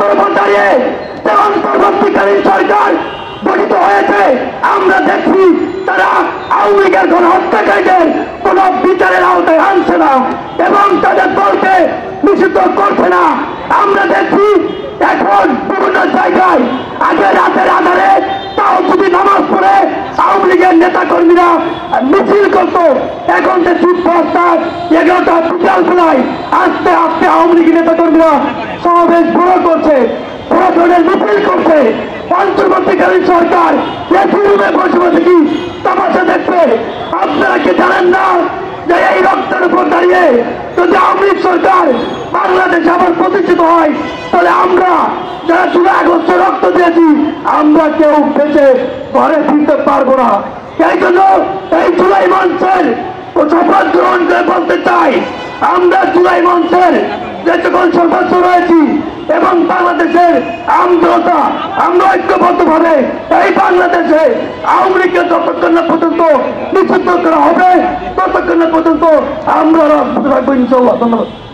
রক্তের উপর দাঁড়িয়ে যে অন্তর্বর্তীকালীন সরকার গঠিত হয়েছে, আমরা দেখছি তারা আওয়ামী লীগের কোন হত্যাকারীদের কোন বিচারের আওতায় আনছে না এবং তাদের দলকে নিষিদ্ধ করছে না। আমরা দেখছি এখন বিভিন্ন জায়গায় আগে রাতের আধারে তাও যদি নামাজ পড়ে আওয়ামী লীগের নেতা কর্মীরা মিছিল করতো, এখন যে যুদ্ধ 11টা বিকাল বেলায় আস্তে আস্তে আওয়ামী লীগের নেতা কর্মীরা সমাবেশ বড় করছে, বড় ধরনের মিছিল করছে। অন্তর্বর্তীকালীন সরকার এসি রুমে বসে বসে কি তামাশা দেখছে? আপনারা কি জানেন না যে এই রক্তের উপর দাঁড়িয়ে যদি আওয়ামী লীগ সরকার বাংলাদেশে আবার প্রতিষ্ঠিত হয়, তাহলে আমরা যারা জুলাই আগস্টে রক্ত দিয়েছি আমরা কেউ বেঁচে ঘরে ফিরতে পারবো না। এই জন্য এই জুলাই মঞ্চের শপথ গ্রহণ করে বলতে চাই, আমরা জুলাই মঞ্চের যে সকল সদস্য রয়েছি এবং বাংলাদেশের আমজনতা আমরা ঐক্যবদ্ধভাবে এই বাংলাদেশে আওয়ামী লীগকে যতক্ষণ না পর্যন্ত নিষিদ্ধ করা হবে ততক্ষণ না পর্যন্ত আমরা রাজপথে থাকবো ইনশাআল্লাহ। ধন্যবাদ।